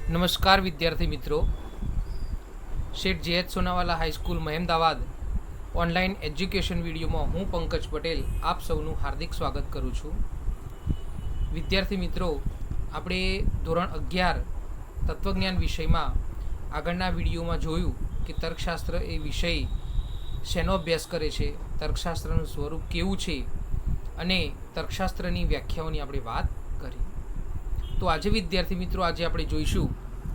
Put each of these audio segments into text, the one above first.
નમસ્કાર વિદ્યાર્થી મિત્રો, Sheth J H. Sonawala high school Mehmedabad online education વિડીયોમાં હું પંકજ પટેલ આપ સૌનું હાર્દિક સ્વાગત કરું છું. વિદ્યાર્થી મિત્રો, આપણે ધોરણ 11 તત્વજ્ઞાન વિષયમાં આગળના વિડીયોમાં જોયું કે તર્કશાસ્ત્ર એ વિષય શેનો અભ્યાસ કરે છે, તર્કશાસ્ત્રનું સ્વરૂપ કેવું છે અને તર્કશાસ્ત્રની વ્યાખ્યાઓની આપણે વાત કરી. તો આજે વિદ્યાર્થી મિત્રો, આજે આપણે જોઈશું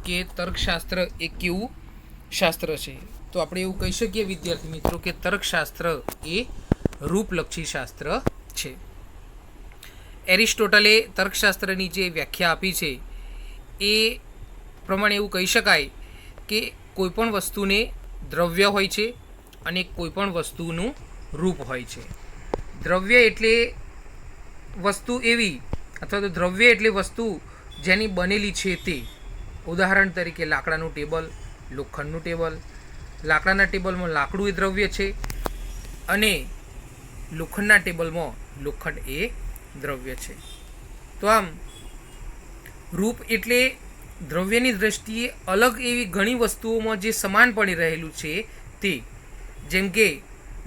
કે તર્કશાસ્ત્ર એ કેવું શાસ્ત્ર છે. તો આપણે એવું કહી શકીએ વિદ્યાર્થી મિત્રો કે તર્કશાસ્ત્ર એ રૂપલક્ષી શાસ્ત્ર છે. એરિસ્ટોટલે તર્કશાસ્ત્રની જે વ્યાખ્યા આપી છે એ પ્રમાણે એવું કહી શકાય કે કોઈપણ વસ્તુને દ્રવ્ય હોય છે અને કોઈપણ વસ્તુનું રૂપ હોય છે. દ્રવ્ય એટલે વસ્તુ એવી, અથવા તો દ્રવ્ય એટલે વસ્તુ જેની બનેલી છે તે. ઉદાહરણ તરીકે લાકડાનું ટેબલ, લોખંડનું ટેબલ. લાકડાના ટેબલમાં લાકડું એ દ્રવ્ય છે અને લોખંડના ટેબલમાં લોખંડ એ દ્રવ્ય છે. તો આમ રૂપ એટલે દ્રવ્યની દ્રષ્ટિએ અલગ એવી ઘણી વસ્તુઓમાં જે સમાનપણે રહેલું છે તે. જેમ કે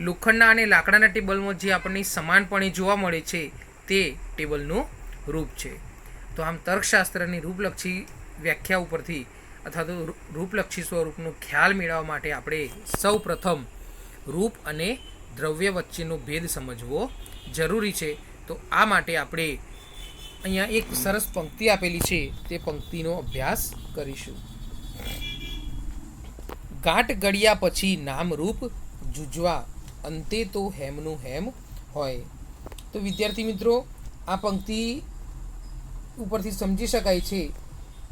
લોખંડના અને લાકડાના ટેબલમાં જે આપણને સમાનપણે જોવા મળે છે તે ટેબલનું રૂપ છે. તો આમ તર્કશાસ્ત્રની રૂપલક્ષી વ્યાખ્યા ઉપરથી અથવા તો રૂપલક્ષી સ્વરૂપનો ખ્યાલ મેળવવા માટે આપણે સૌ પ્રથમ રૂપ અને દ્રવ્ય વચ્ચેનો ભેદ સમજવો જરૂરી છે. તો આ માટે આપણે અહીંયા એક સરસ પંક્તિ આપેલી છે, તે પંક્તિનો અભ્યાસ કરીશું. ગાંઠ ગળ્યા પછી નામ રૂપ જુજવા, અંતે તો હેમનું હેમ હોય. તો વિદ્યાર્થી મિત્રો, આ પંક્તિ ઉપરથી સમજી શકાય છે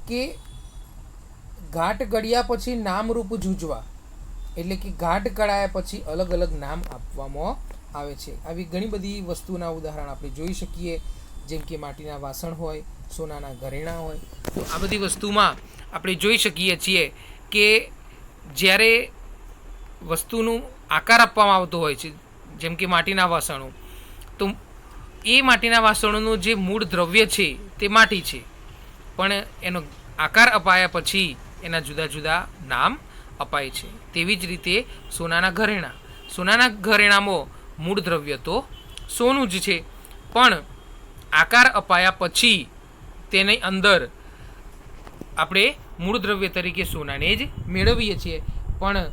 કે ઘાટ ગળ્યા પછી નામરૂપ જૂજવા એટલે કે ઘાટ ગળાયા પછી અલગ અલગ નામ આપવામાં આવે છે. આવી ઘણી બધી વસ્તુના ઉદાહરણ આપણે જોઈ શકીએ, જેમ કે માટીના વાસણ હોય, સોનાના ઘરેણાં હોય. તો આ બધી વસ્તુમાં આપણે જોઈ શકીએ છીએ કે જ્યારે વસ્તુનું આકાર આપવામાં આવતો હોય છે, જેમ કે માટીના વાસણો, તો એ માટીના વાસણોનું જે મૂળ દ્રવ્ય છે તે માટી છે, પણ એનો આકાર અપાયા પછી એના જુદા જુદા નામ અપાય છે. તેવી જ રીતે સોનાના ઘરેણામાં મૂળ દ્રવ્ય તો સોનું જ છે, પણ આકાર અપાયા પછી તેની અંદર આપણે મૂળ દ્રવ્ય તરીકે સોનાને જ મેળવીએ છીએ, પણ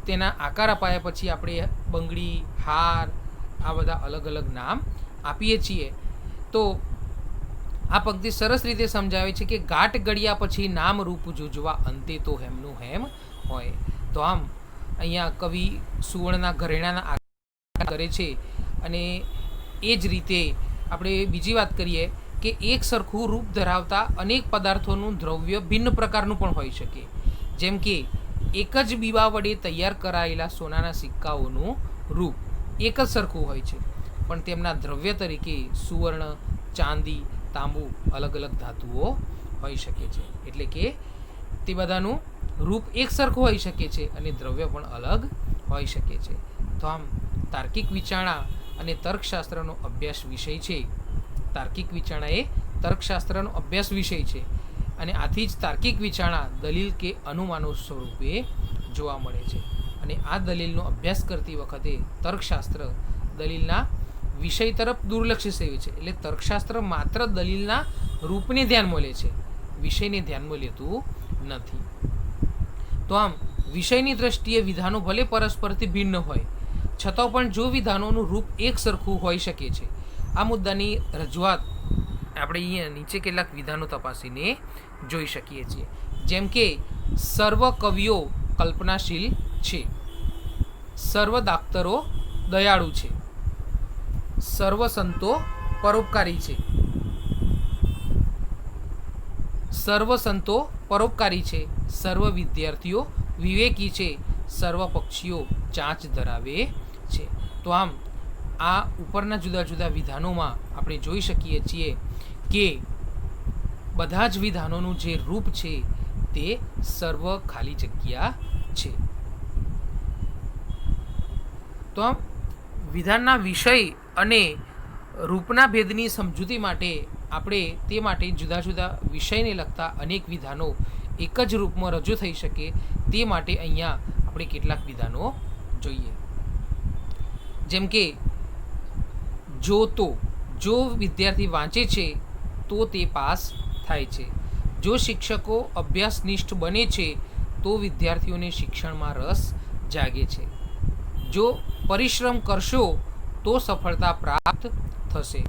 તેના આકાર અપાયા પછી આપણે બંગડી, હાર, આ બધા અલગ અલગ નામ આપીએ છીએ. તો આ પંક્તિ સરસ રીતે સમજાવે છે કે ગાંઠ ગળ્યા પછી નામ રૂપ જુજવા, અંતે તો હેમનું હેમ હોય. તો આમ અહીંયા કવિ સુવર્ણના ઘરેણાના આકાર કરે છે. અને એ જ રીતે આપણે બીજી વાત કરીએ કે એક સરખું રૂપ ધરાવતા અનેક પદાર્થોનું દ્રવ્ય ભિન્ન પ્રકારનું પણ હોઈ શકે. જેમ કે એક જ બીબા વડે તૈયાર કરાયેલા સોનાના સિક્કાઓનું રૂપ એક જ સરખું હોય છે, પણ તેમના દ્રવ્ય તરીકે સુવર્ણ, ચાંદી, તાંબુ અલગ અલગ ધાતુઓ હોઈ શકે છે. એટલે કે તે બધાનું રૂપ એક સરખું હોઈ શકે છે અને દ્રવ્ય પણ અલગ હોઈ શકે છે. તો આમ તાર્કિક વિચારણા અને તર્કશાસ્ત્રનો અભ્યાસ વિષય છે. તાર્કિક વિચારણા એ તર્કશાસ્ત્રનો અભ્યાસ વિષય છે અને આથી જ તાર્કિક વિચારણા દલીલ કે અનુમાનો સ્વરૂપે જોવા મળે છે. અને આ દલીલનો અભ્યાસ કરતી વખતે તર્કશાસ્ત્ર દલીલના વિષય તરફ દુર્લક્ષી સેવે છે. એટલે તર્કશાસ્ત્ર માત્ર દલીલના રૂપને ધ્યાનમાં લે છે, વિષયને ધ્યાનમાં લેતું નથી. તો આમ વિષયની દ્રષ્ટિએ વિધાનો ભલે પરસ્પરથી ભિન્ન હોય, છતાં પણ જો વિધાનોનું રૂપ એક સરખું હોઈ શકે છે. આ મુદ્દાની રજૂઆત આપણે અહીંયા નીચે કેટલાક વિધાનો તપાસીને જોઈ શકીએ છીએ. જેમ કે સર્વ કવિઓ કલ્પનાશીલ છે, સર્વ દાક્તરો દયાળુ છે, સર્વ સંતો પરોપકારી છે, સર્વ વિદ્યાર્થીઓ વિવેકી છે, સર્વ પક્ષીઓ ચાંચ ધરાવે છે. તો આમ આ ઉપરના જુદા જુદા વિધાનોમાં આપણે જોઈ શકીએ છીએ કે બધા જ વિધાનોનું જે રૂપ છે તે સર્વ ખાલી જગ્યા છે. તો આમ વિધાનના વિષય અને રૂપના ભેદની સમજૂતી માટે આપણે તે માટે જુદા જુદા વિષયને લગતા અનેક વિધાનો એક જ રૂપમાં રજૂ થઈ શકે તે માટે અહીંયા આપણે કેટલાક વિધાનો જોઈએ. જેમ કે જો વિદ્યાર્થી વાંચે છે તો તે પાસ થાય છે. જો શિક્ષકો અભ્યાસનિષ્ઠ બને છે તો વિદ્યાર્થીઓને શિક્ષણમાં રસ જાગે છે. જો પરિશ્રમ કરશો તો સફળતા પ્રાપ્ત થશે.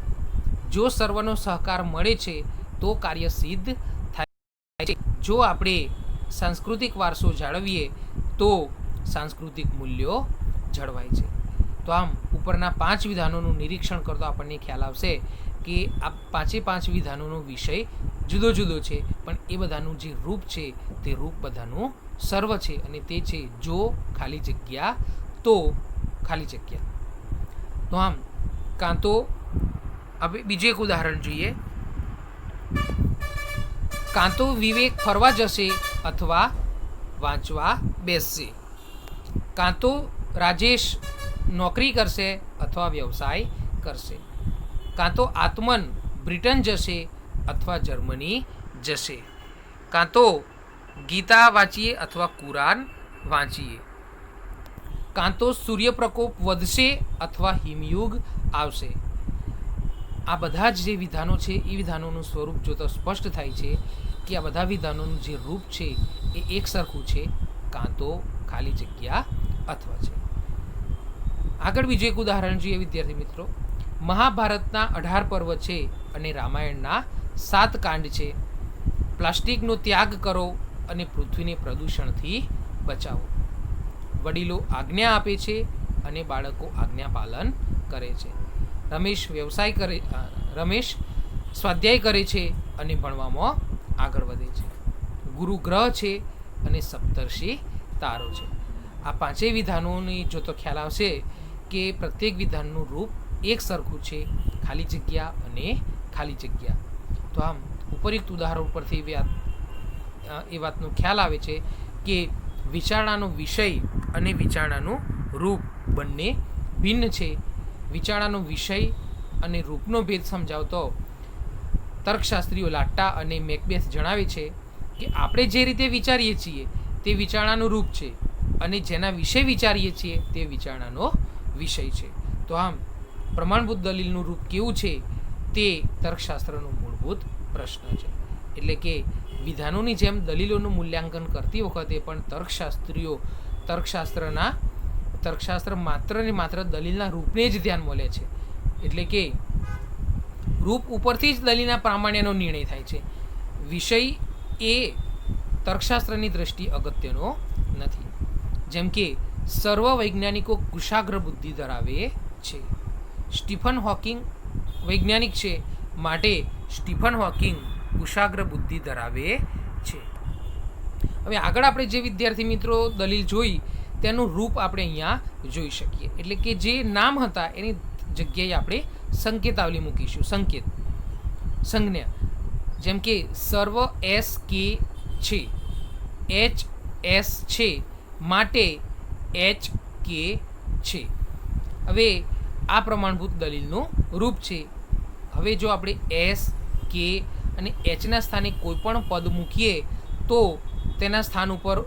જો સર્વનો સહકાર મળે છે તો કાર્ય સિદ્ધ થાય છે. જો આપણે સાંસ્કૃતિક વારસો જાળવીએ તો સાંસ્કૃતિક મૂલ્યો જળવાય છે. તો આમ ઉપરના 5 વિધાનોનું નિરીક્ષણ કરતો આપણને ખ્યાલ આવશે કે આ 5 વિધાનોનો વિષય જુદો જુદો છે, પણ એ બધાનું જે રૂપ છે તે રૂપ બધાનું સર્વ છે, અને તે છે જો ખાલી જગ્યા તો ખાલી જગ્યા. તો આમ કાં તો આપણે બીજું એક ઉદાહરણ જોઈએ. કાં તો વિવેક ફરવા જશે અથવા વાંચવા બેસશે. કાં તો રાજેશ નોકરી કરશે અથવા વ્યવસાય કરશે. કાં તો આત્મન બ્રિટન જશે અથવા જર્મની જશે. કાં તો ગીતા વાંચીએ અથવા કુરાન વાંચીએ. કાં તો સૂર્યપ્રકોપ વધશે અથવા હિમયુગ આવશે. આ બધા જ જે વિધાનો છે એ વિધાનોનું સ્વરૂપ જોતા સ્પષ્ટ થાય છે કે આ બધા વિધાનોનું જે રૂપ છે એ એક સરખું છે, કાં તો ખાલી જગ્યા અથવા છે. આગળ બીજું એક ઉદાહરણ જોઈએ વિદ્યાર્થી મિત્રો. મહાભારતના 18 પર્વ છે અને રામાયણના 7 કાંડ છે. પ્લાસ્ટિકનો ત્યાગ કરો અને પૃથ્વીને પ્રદૂષણથી બચાવો. વડીલો આજ્ઞા આપે છે અને બાળકો આજ્ઞા પાલન કરે છે. રમેશ સ્વાધ્યાય કરે છે અને ભણવામાં આગળ વધે છે. ગુરુ ગ્રહ છે અને સપ્તર્ષિ તારો છે. આ 5 વિધાનોની જો તો ખ્યાલ આવશે કે પ્રત્યેક વિધાનનું રૂપ એક સરખું છે, ખાલી જગ્યા અને ખાલી જગ્યા. તો આમ ઉપરોક્ત ઉદાહરણ ઉપરથી એ વાતનો ખ્યાલ આવે છે કે વિચારણાનો વિષય અને વિચારણાનું રૂપ બંને ભિન્ન છે. વિચારણાનો વિષય અને રૂપનો ભેદ સમજાવતો તર્કશાસ્ત્રીઓ લાટ્ટા અને મેકબેથ જણાવે છે કે આપણે જે રીતે વિચારીએ છીએ તે વિચારણાનું રૂપ છે, અને જેના વિશે વિચારીએ છીએ તે વિચારણાનો વિષય છે. તો આમ પ્રમાણભૂત દલીલનું રૂપ કેવું છે તે તર્કશાસ્ત્રનો મૂળભૂત પ્રશ્ન છે. એટલે કે વિધાનોની જેમ દલીલોનું મૂલ્યાંકન કરતી વખતે પણ તર્કશાસ્ત્ર માત્ર ને માત્ર દલીલના રૂપને જ ધ્યાનમાં લે છે. એટલે કે રૂપ ઉપરથી જ દલીલના પ્રામાણ્યનો નિર્ણય થાય છે. વિષય એ તર્કશાસ્ત્રની દ્રષ્ટિ અગત્યનો નથી. જેમ કે સર્વ વૈજ્ઞાનિકો કુશાગ્ર બુદ્ધિ ધરાવે છે. સ્ટીફન હોકિંગ વૈજ્ઞાનિક છે, માટે સ્ટીફન હોકિંગ કુશાગ્ર બુદ્ધિ ધરાવે છે. હવે આગળ આપણે જે વિદ્યાર્થી મિત્રો દલીલ જોઈ તેનું રૂપ આપણે અહીંયા જોઈ શકીએ. એટલે કે જે નામ હતા એની જગ્યાએ આપણે સંકેતાવલી મૂકીશું. સંજ્ઞા જેમ કે સર્વ એસ કે છે, એચ એસ છે, માટે એચ કે છે. હવે આ પ્રમાણભૂત દલીલનું રૂપ છે. હવે જો આપણે એસ કે અને એચના સ્થાને કોઈ પણ પદ મૂકીએ તો તેના સ્થાન ઉપર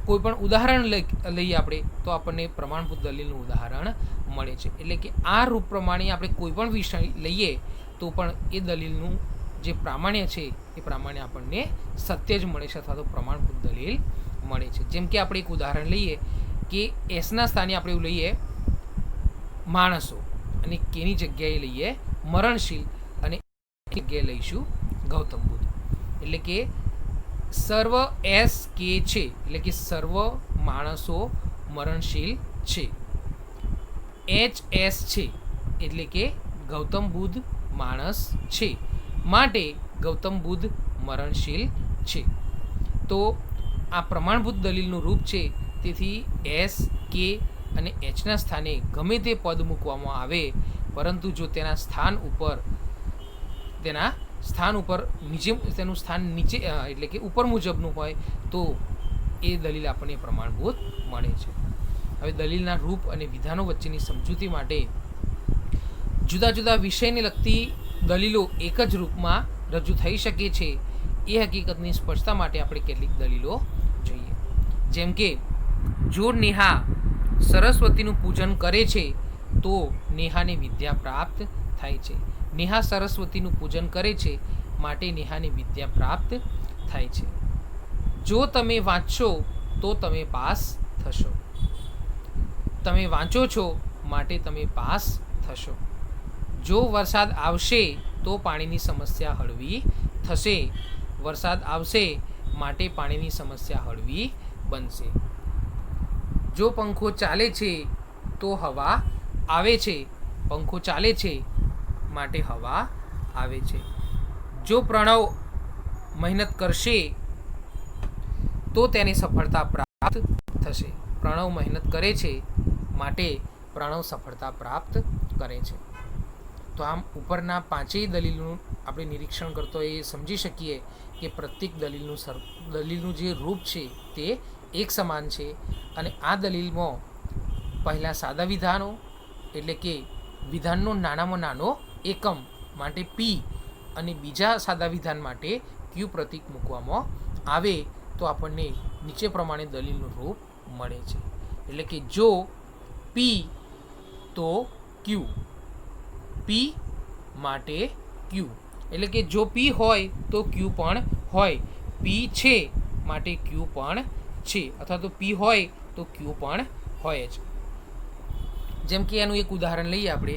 કોઈ પણ ઉદાહરણ લઈએ આપણે તો આપણને પ્રમાણભૂત દલીલનું ઉદાહરણ મળે છે. એટલે કે આ રૂપ પ્રમાણે આપણે કોઈ પણ વિષય લઈએ તો પણ એ દલીલનું જે પ્રામાણ્ય છે એ પ્રામાણ્ય આપણને સત્ય જ મળે છે, અથવા તો પ્રમાણભૂત દલીલ મળે છે. જેમ કે આપણે એક ઉદાહરણ લઈએ કે એસના સ્થાને આપણે એવું લઈએ માણસો, અને કેની જગ્યાએ લઈએ મરણશીલ, અને જગ્યાએ લઈશું ગૌતમ બુદ્ધ. એટલે કે સર્વ એસ કે છે, એટલે કે સર્વ માણસો મરણશીલ છે. એચ એસ છે એટલે કે ગૌતમ બુદ્ધ માણસ છે, માટે ગૌતમ બુદ્ધ મરણશીલ છે. તો આ પ્રમાણભૂત દલીલનું રૂપ છે. તેથી એસ કે અને એચના સ્થાને ગમે તે પદ મૂકવામાં આવે, પરંતુ જો તેના સ્થાન ઉપર નીચે તેનું સ્થાન નીચે એટલે કે ઉપર મુજબનું હોય તો એ દલીલ આપણને પ્રમાણભૂત મળે છે. હવે દલીલના રૂપ અને વિધાનો વચ્ચેની સમજૂતી માટે જુદા જુદા વિષયને લગતી દલીલો એક જ રૂપમાં રજૂ થઈ શકે છે એ હકીકતની સ્પષ્ટતા માટે આપણે કેટલીક દલીલો જોઈએ. જેમ કે જો નેહા સરસ્વતીનું પૂજન કરે છે તો નેહાને વિદ્યા પ્રાપ્ત થાય છે. નેહા સરસ્વતીનું પૂજન કરે છે માટે નેહાને વિદ્યા પ્રાપ્ત થાય છે. જો તમે વાંચશો તો તમે પાસ થશો. તમે વાંચો છો માટે તમે પાસ થશો. જો વરસાદ આવશે તો પાણીની સમસ્યા હળવી થશે. વરસાદ આવશે માટે પાણીની સમસ્યા હળવી બનશે. જો પંખો ચાલે છે તો હવા આવે છે. પંખો ચાલે છે માટે હવા આવે છે. જો પ્રણવ મહેનત કરશે તો તેને સફળતા પ્રાપ્ત થશે. પ્રણવ મહેનત કરે છે માટે પ્રણવ સફળતા પ્રાપ્ત કરે છે. તો આમ ઉપરના પાંચેય દલીલનું આપણે નિરીક્ષણ કરતો એ સમજી શકીએ કે પ્રત્યેક દલીલનું જે રૂપ છે તે એક સમાન છે અને આ દલીલમાં પહેલાં સાદા વિધાનો એટલે કે વિધાનનો નાનામાં નાનો એકમ માટે પી અને બીજા સાદા વિધાન માટે ક્યુ પ્રતીક મૂકવામાં આવે તો આપણને નીચે પ્રમાણે દલીલનું રૂપ મળે છે. એટલે કે જો પી તો ક્યુ, પી માટે ક્યુ. એટલે કે જો પી હોય તો ક્યુ પણ હોય. પી છે માટે ક્યુ પણ છે અથવા તો પી હોય તો ક્યુ પણ હોય જ. જેમ કે એનું એક ઉદાહરણ લઈએ આપણે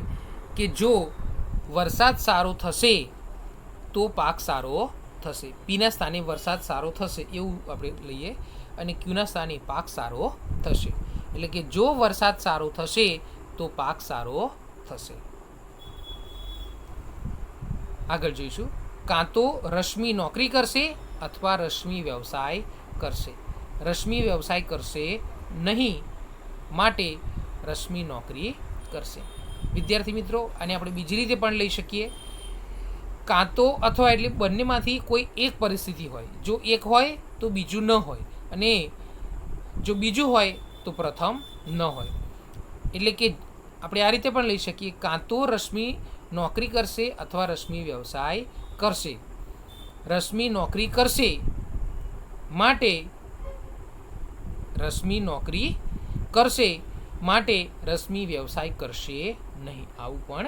કે જો વરસાદ સારો થશે તો પાક સારો થશે. પીના સ્થાને વરસાદ સારો થશે એવું આપણે લઈએ અને ક્યુના સ્થાને પાક સારો થશે. એટલે કે જો વરસાદ સારો થશે તો પાક સારો થશે. આગળ જોઈશું. કાં તો રશ્મિ નોકરી કરશે અથવા રશ્મિ વ્યવસાય કરશે. રશ્મિ વ્યવસાય કરશે નહીં માટે રશ્મિ નોકરી કરશે. વિદ્યાર્થી મિત્રો, આને આપણે બીજી રીતે પણ લઈ શકીએ. કાં તો અથવા એટલે બંનેમાંથી કોઈ એક પરિસ્થિતિ હોય. જો એક હોય તો બીજું ન હોય અને જો બીજું હોય તો પ્રથમ ન હોય. એટલે કે આપણે આ રીતે પણ લઈ શકીએ. કાં તો રશ્મિ નોકરી કરશે અથવા રશ્મિ વ્યવસાય કરશે. રશ્મિ નોકરી કરશે માટે રશ્મિ નોકરી કરશે માટે રશ્મિ વ્યવસાય કરશે નહીં. આવું પણ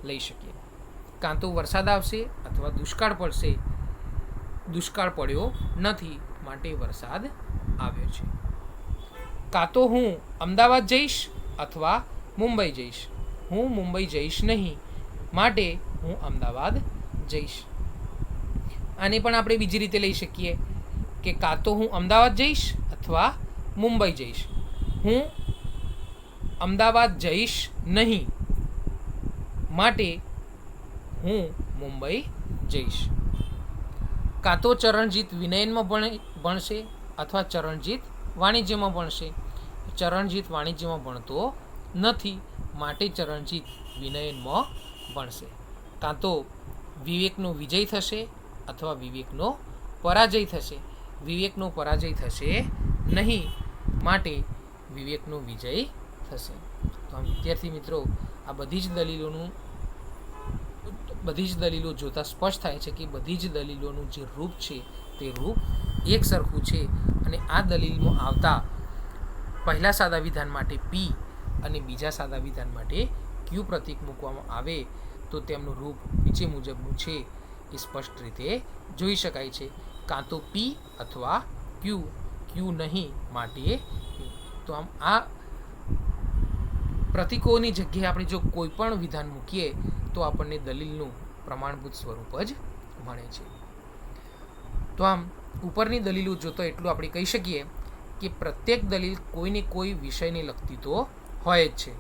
લઈ શકીએ. કાં તો વરસાદ આવશે અથવા દુષ્કાળ પડશે. દુષ્કાળ પડ્યો નથી માટે વરસાદ આવ્યો છે. કાં તો હું અમદાવાદ જઈશ અથવા મુંબઈ જઈશ. હું મુંબઈ જઈશ નહીં માટે હું અમદાવાદ જઈશ. આને પણ આપણે બીજી રીતે લઈ શકીએ કે કાં તો હું અમદાવાદ જઈશ અથવા મુંબઈ જઈશ. હું અમદાવાદ જઈશ નહીં માટે હું મુંબઈ જઈશ. કાં તો ચરણજીત વિનયનમાં ભણશે અથવા ચરણજીત વાણિજ્યમાં ભણશે. ચરણજીત વાણિજ્યમાં ભણતો નથી માટે ચરણજીત વિનયનમાં ભણશે. કાં તો વિવેકનો વિજય થશે અથવા વિવેકનો પરાજય થશે. વિવેકનો પરાજય થશે નહીં માટે વિવેકનો વિજય થશે. તો આમ વિદ્યાર્થી મિત્રો, આ બધી જ દલીલો જોતાં સ્પષ્ટ થાય છે કે બધી જ દલીલોનું જે રૂપ છે તે રૂપ એક સરખું છે અને આ દલીલમાં આવતા પહેલા સાદા વિધાન માટે પી અને બીજા સાદા વિધાન માટે ક્યુ પ્રતીક મૂકવામાં આવે તો તેમનું રૂપ નીચે મુજબનું છે એ સ્પષ્ટ રીતે જોઈ શકાય છે. કાં તો પી અથવા ક્યુ, ક્યુ નહીં માટે ક્યુ. તો આમ આ પ્રતીકોની જગ્યાએ આપણે જો કોઈ પણ વિધાન મૂકીએ તો આપણને દલીલનું પ્રમાણભૂત સ્વરૂપ જ મળે છે. તો આમ ઉપરની દલીલો જોતો એટલું આપણે કહી શકીએ કે પ્રત્યેક દલીલ કોઈને કોઈ વિષયને લગતી તો હોય જ છે.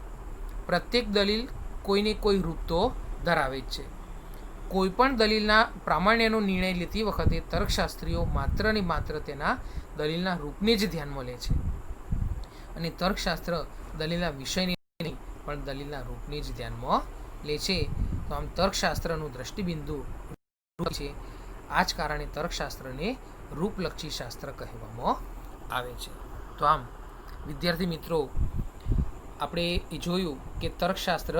પ્રત્યેક દલીલ કોઈને કોઈ રૂપ તો ધરાવે જ છે. કોઈ પણ દલીલના પ્રામાણ્યનો નિર્ણય લેતી વખતે તર્કશાસ્ત્રીઓ માત્ર ને માત્ર તેના દલીલના રૂપને જ ધ્યાનમાં લે છે અને તર્કશાસ્ત્ર દલીલના વિષયને નહીં પણ દલીલના રૂપને જ ધ્યાનમાં લે છે. તો આમ તર્કશાસ્ત્રનું દ્રષ્ટિબિંદુ છે. આ જ કારણે તર્કશાસ્ત્રને રૂપલક્ષી શાસ્ત્ર કહેવામાં આવે છે. તો આમ વિદ્યાર્થી મિત્રો, આપણે એ જોયું કે તર્કશાસ્ત્ર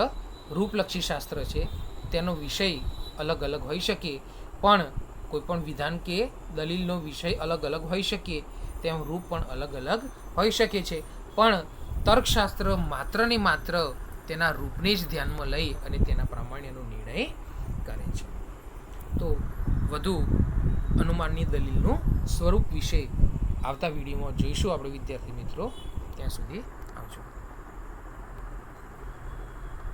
રૂપલક્ષી શાસ્ત્ર છે. તેનો વિષય અલગ અલગ હોઈ શકે પણ કોઈપણ વિધાન કે દલીલનો વિષય અલગ અલગ હોઈ શકે, તેમ રૂપ પણ અલગ અલગ હોઈ શકે છે. પણ તર્કશાસ્ત્ર માત્ર ને માત્ર તેના રૂપને જ ધ્યાનમાં લઈ અને તેના પ્રામાણ્યનો નિર્ણય કરે છે. તો વધુ અનુમાનની દલીલનું સ્વરૂપ વિશે આવતા વિડીયોમાં જોઈશું આપણે વિદ્યાર્થી મિત્રો. ત્યાં સુધી આવજો.